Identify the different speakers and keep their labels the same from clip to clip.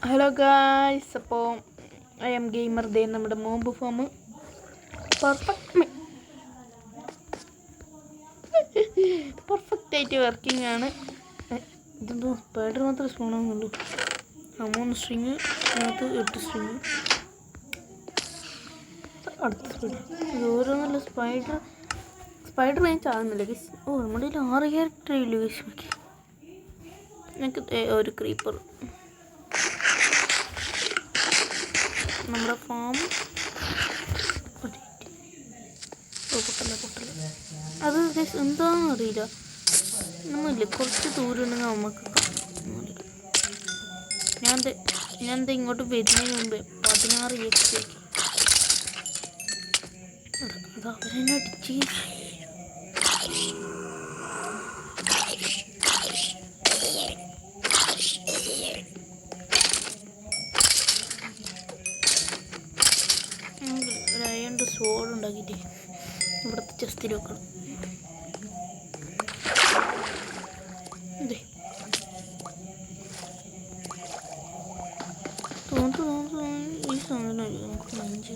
Speaker 1: Hello guys, അപ്പോൾ I M gamer ദേ നമ്മുടെ mob form perfect ആയിട്ട് വർക്കിംഗ് ആണ്. ഇതെന്തോ സ്പൈഡർ മാത്രമേ സ്പോണാകുന്നുള്ളൂ. 3 സ്ട്രിങ്, അതിനകത്ത് 8 സ്ട്രിങ്. അടുത്ത സ്പൈഡർ, ഇത് ഓരോന്നല്ല സ്പൈഡർ ഞാൻ ചാകുന്നില്ല ഗൈസ്. നമ്മുടെ കയ്യിൽ 6 ക്യാരക്ടർ ഇല്ല ഗൈസ്. എനിക്ക് ഒരു ക്രീപ്പർ, നമ്മുടെ ഫാം പൊട്ടല അത് എന്താണെന്ന് അറിയില്ല. നമ്മളില്ലേ കുറച്ച് ദൂരം ഉണ്ടെങ്കിൽ നമുക്ക് ഞാൻ ഇങ്ങോട്ട് വരുന്നതിന് മുമ്പേ 16 എക്സ് അത് അവരെന്നെ അടിച്ച്. ഒരു അയണ്ട് സോഡ് ഉണ്ടാക്കിയിട്ട് ഇവിടുത്തെ ചെസ്റ്റിൽ വെക്കണം. ഇതേ തോന്നുന്നു ഈ സാധനം നമുക്ക് മഞ്ച്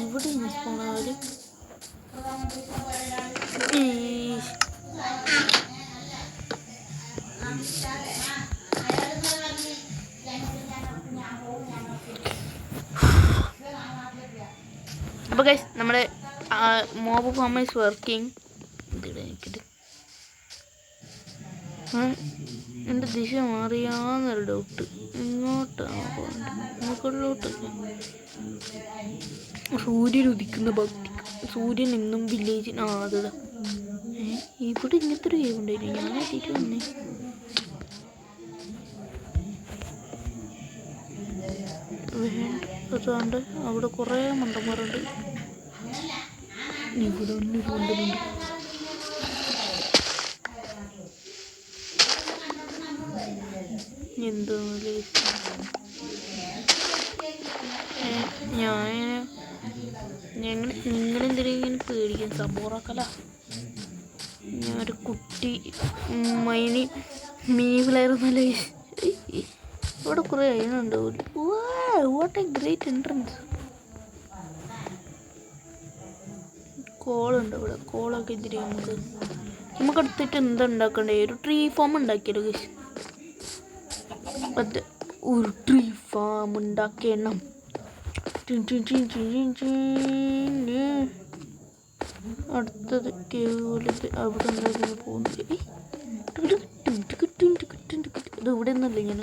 Speaker 1: ഇവിടെ സ്പോണാവല്. അപ്പോൾ ഗൈസ് നമ്മുടെ മോബ് ഫോം ഈസ് വർക്കിംഗ്. എൻ്റെ ദിശ മാറിയാന്നൊരു ഡൗട്ട്. ഇങ്ങോട്ടാണ് മുകളിലോട്ടല്ല. സൂര്യൻ ഉദിക്കുന്ന ഭക്തി. സൂര്യൻ എന്നും വില്ലേജിന് അതടാ. ഇവിടെ ഇങ്ങനത്തെ ഒരു ഗെയിം ഉണ്ടായിരുന്നു. ഞാൻ എത്തിയിട്ട് വന്നേ. വേണ്ട, അവിടെ കുറേ മണ്ടന്മാരുണ്ട്. ഇവിടെ ഒന്ന് കൊണ്ടുണ്ട്. എന്താണല്ലേ നിങ്ങളെന്തിനെങ്കിലും പേടിക്കാൻ സബോറാക്കല. ഞാനൊരു കുട്ടി മിനി പ്ലെയർ എന്നല്ല. ഇവിടെ കുറേ അയണുണ്ട്. What a great entrance. കോളുണ്ട് ഇവിടെ. കോളൊക്കെ എന്തിനാ നമുക്ക് എടുത്തിട്ട് എന്താ ഉണ്ടാക്കണ്ടേ? ഒരു ട്രീ ഫാം ഉണ്ടാക്കിയല്ലോ ഗൈസ്. അത് ഒരു ട്രീ ഫാം ഉണ്ടാക്കണം. അടുത്തത് കേവലത്ത് അവിടെ ഉണ്ടായിരുന്നു പോകുന്നത്. ഇത് ഇവിടെ ഒന്നല്ല. ഞാൻ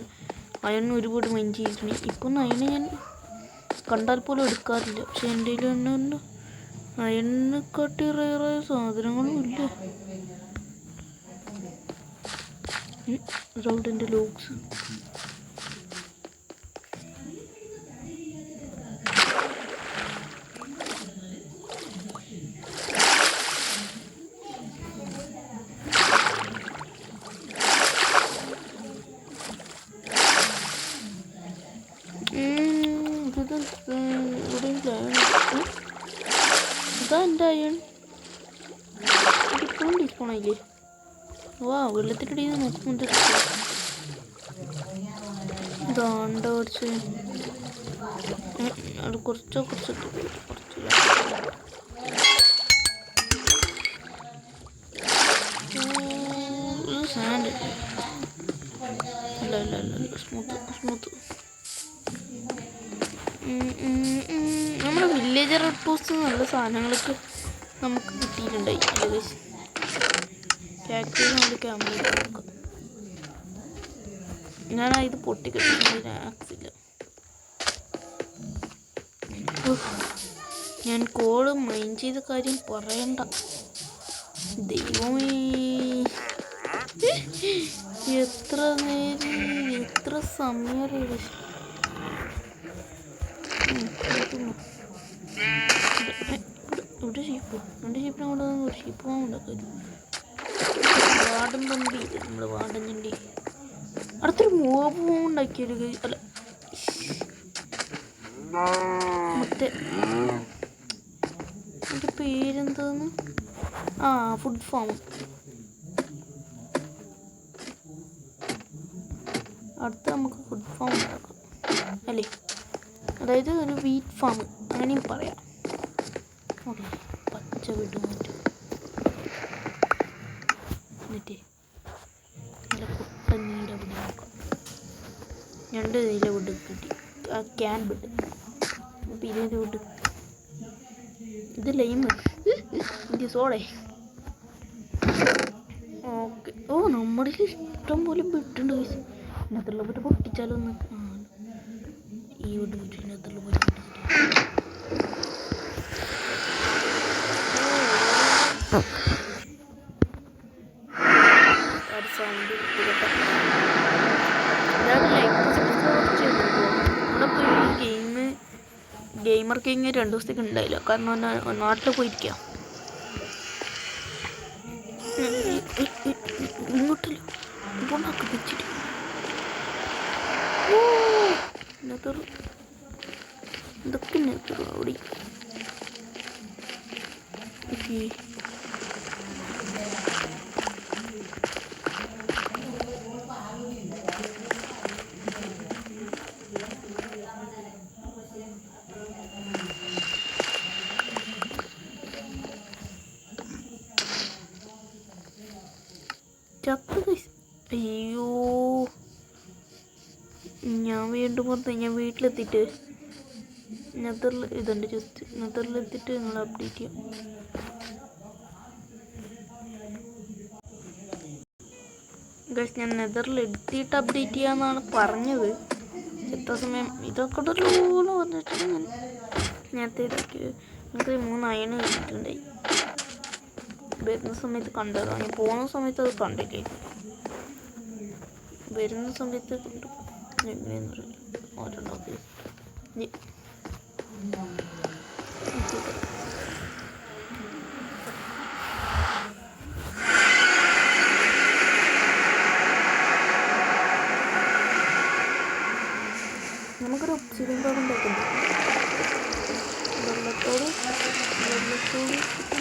Speaker 1: അയണ് ഒരുപാട് മൈൻഡ് ചെയ്തിട്ടുണ്ട്. ഇപ്പം അയണ് ഞാൻ കണ്ടാൽ പോലും എടുക്കാറില്ല. പക്ഷെ എൻ്റെ കയ്യിൽ തന്നെ അയണിനെക്കാട്ടി റയറായ സാധനങ്ങളും ഇല്ല. അതവിടെ എൻ്റെ ലോഗ്സ്. ഇതാ എൻ്റെ അയൺ. ഇപ്പോഴും ഡിസ്പോണായില്ലേ? വാ, വെള്ളത്തിൻ്റെ ഇത് നോക്കുമ്പോൾ ഇതാണ്ട കുറച്ച് അത് കുറച്ച് സാൻഡ്. അല്ല സ്മൂത്ത്. നമ്മുടെ വില്ലേജർ റെഡ് പോസ്റ്റ് നല്ല സാധനങ്ങളൊക്കെ നമുക്ക് കിട്ടിയിട്ടുണ്ടായി. ക്യാമറ നോക്കാം. ഞാൻ ഇത് പൊട്ടിക്കിട്ടില്ല. ആക്സില്ല. ഞാൻ കോള് മൈൻഡ് ചെയ്ത കാര്യം പറയണ്ട. ദൈവമേ, എത്ര സമയം. ഒരു ഷീപ്പ്, 2 ഷീപ്പിനെ കൊണ്ട് ഒരു ഷീപ്പ് ഉണ്ടാക്കാൻ വാടൻ തമ്പി, നമ്മുടെ വാടൻ ചണ്ടി. അടുത്തൊരു മോബ് ഉണ്ടാക്കിയൊരു അല്ല മറ്റേ എൻ്റെ പേരെന്താന്ന്, ഫുഡ് ഫാം. അടുത്ത നമുക്ക് ഫുഡ് ഫാം ഉണ്ടാക്കാം അല്ലേ, അതായത് ഒരു വീറ്റ് ഫാം അങ്ങനെയും പറയാം. ഓക്കെ, പച്ച വിടും മറ്റും എന്നിട്ട് നല്ല പൊട്ട നീല വിട് നോക്കാം. 2 നീല വിട് കിട്ടി, ക്യാൻ വിട്. അപ്പോൾ ഇതിൻ്റെ വിട്, ഇത് ലൈമ്, ഇത് സോഡേ. ഓക്കെ, നമ്മുടെ ഇഷ്ടം പോലെ വിട്ടുണ്ട്. ഇതിനകത്തുള്ള വിട്ട് പൊട്ടിച്ചാലൊന്ന് ഈ വിട്ട് വിട്ട് ഇതിനകത്തുള്ള പോലെ സൗണ്ട് ഗെയിമർ കിങ് 2 ദിവസത്തേക്ക് ഉണ്ടായില്ല, കാരണം നാട്ടിൽ പോയിരിക്കാം. ഇങ്ങോട്ടല്ല ഇങ്ങോട്ടൊക്കെ വെച്ചിട്ട് ഇതൊക്കെ ഓടി. ഓക്കെ, അയ്യോ ഞാൻ വീണ്ടും പുറത്ത്, ഞാൻ വീട്ടിലെത്തിയിട്ട് നെതറിൽ ഇതുണ്ട്, ജസ്റ്റ് നെതറിലെത്തിയിട്ട് നിങ്ങൾ അപ്ഡേറ്റ് ചെയ്യാം. ഗൈസ്, ഞാൻ നെതറിൽ എത്തിയിട്ട് അപ്ഡേറ്റ് ചെയ്യാമെന്നാണ് പറഞ്ഞത്. എത്ര സമയം ഇതൊക്കെ ഉള്ളൂ പറഞ്ഞിട്ട് ഞാൻ നേരത്തെ എനിക്ക് 3 അയൺ കിട്ടിയിട്ടുണ്ടായി. വരുന്ന സമയത്ത് കണ്ടതാണ്, ഞാൻ പോകുന്ന സമയത്ത് അത് കണ്ടില്ലേ, വരുന്ന സമയത്ത് കണ്ടു. എങ്ങനെയെന്ന് അറിയില്ല, ഓരോക്കെ നമുക്കൊരു ഒബ്സിഡിയൻ കാർഡ് ഉണ്ടാക്കുന്നുണ്ട്. വെള്ളത്തോട്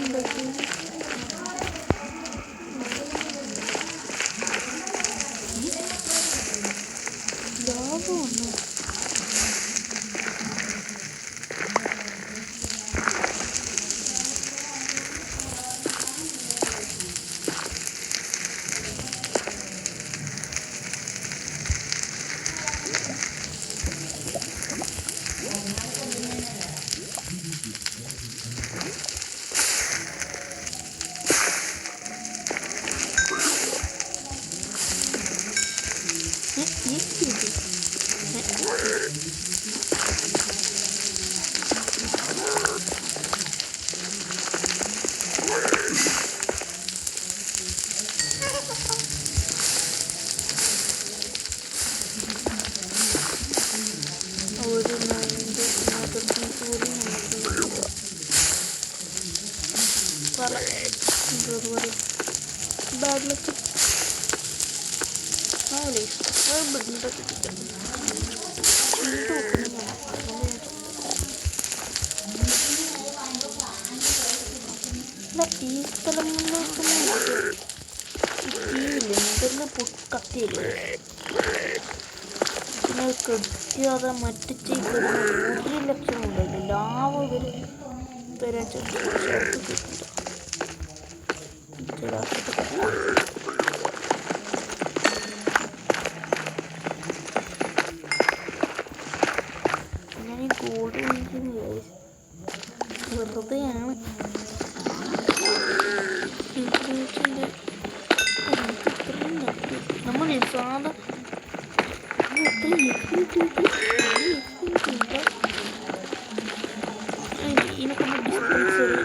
Speaker 1: ഉണ്ടാക്കി ലാഭമാണ്. ബാഗിലേക്ക് ഈ സ്ഥലങ്ങളിലേക്കൊന്നും കത്തിയില്ലേ, പിന്നെ കൃത്യാതെ മറ്റു ചെയ്യുന്ന 1 ലക്ഷം ഉണ്ടല്ലോ ലാഭ വരാൻ കിട്ടില്ല. ഞാൻ ഈ ഗോൾഡ് വാങ്ങിക്കുന്നത് വെറുതെയാണ്. നമ്മൾ സാധാ ഇതിനൊക്കെ ഡിസ്പെൻസറി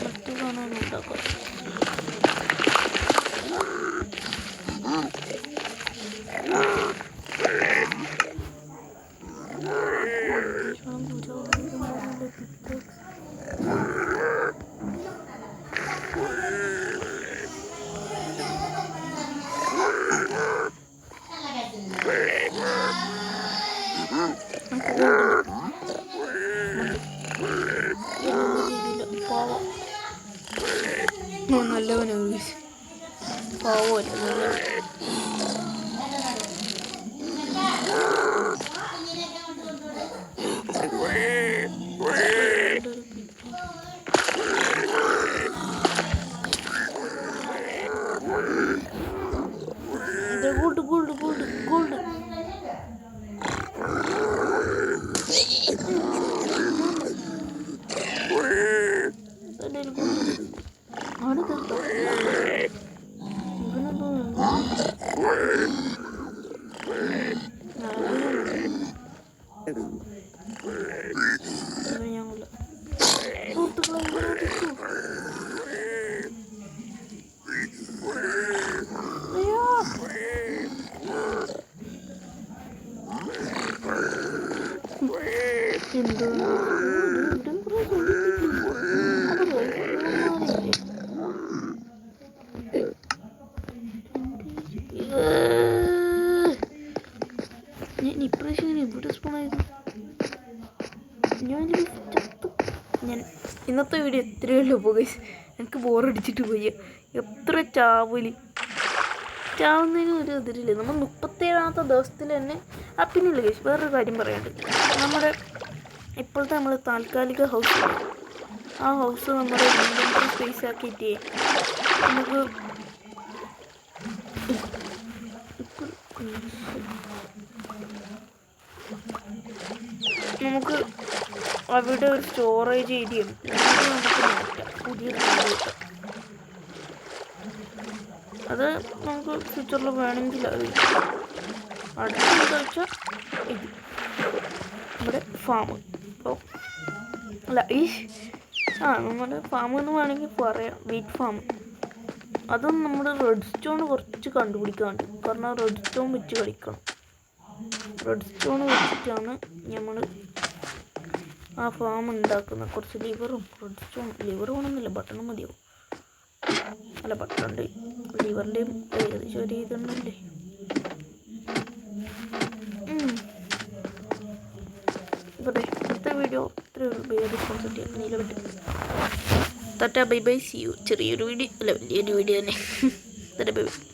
Speaker 1: മറ്റു കാണാനും ഉണ്ടാക്കാം. നല്ലവനാണ് പാവമല്ല നല്ല ഗോൾഡ് ആണ് തീർത്തോ ഇവനെന്തോ ഞങ്ങള് എന്തോ ഞാൻ ഇപ്രാവശ്യം ഇങ്ങനെ ഇവിടെ സ്പൂണായിരുന്നു ഞാൻ ഇന്നത്തെ വീഡിയോ എത്രയേ ഉള്ളൂ പോയി എനിക്ക് ബോറടിച്ചിട്ട് പോയി എത്ര ചാവുന്നതിന് ഒരു ഇതിരില്ല നമ്മൾ 37ാമത്തെ ദിവസത്തിൽ തന്നെ പിന്നില്ല കേസ് വേറൊരു കാര്യം പറയാനുണ്ട് നമ്മുടെ ഇപ്പോഴത്തെ നമ്മൾ താൽക്കാലിക ഹൗസ് ആ ഹൗസ് നമ്മുടെ ഇൻവെൻറ്ററി സ്പേസ് ആക്കിയിട്ട് നമുക്ക് അവിടെ ഒരു സ്റ്റോറേജ് ഏരിയയും നമുക്ക് മാറ്റാം പുതിയ അത് നമുക്ക് ഫ്യൂച്ചറിൽ വേണമെങ്കിൽ അത് അടുത്തെന്താ വെച്ചാൽ ഇത് നമ്മുടെ ഫാം അപ്പോൾ അല്ല നമ്മുടെ ഫാം എന്ന് വേണമെങ്കിൽ പറയാം വീറ്റ് ഫാം അതും നമ്മുടെ റെഡ് സ്റ്റോൺ കുറച്ച് കണ്ടുപിടിക്കാറുണ്ട് കാരണം റെഡ് സ്റ്റോൺ വെച്ച് കളിക്കണം റെഡ് സ്റ്റോൺ വെച്ചിട്ടാണ് നമ്മൾ ആ ഫാം ഉണ്ടാക്കുന്നത് കുറച്ച് ലിവറും റെഡ് സ്റ്റോൺ ലിവർ വേണമെന്നില്ല ബട്ടണും മതിയാവും അല്ല ബട്ടണുണ്ട് ലിവറിൻ്റെയും ഏകദേശം ഒരു ഇതുണ്ടല്ലേ ഇപ്പോഴത്തെ അടുത്ത വീഡിയോ ഇത്രയേ റെസ്പോൺസിബിലിറ്റി നീലവിട്ട് തട്ട ബൈ ബൈ സി യു ചെറിയൊരു വീഡിയോ അല്ല വലിയൊരു വീഡിയോ തന്നെ തട്ട ബൈ ബൈ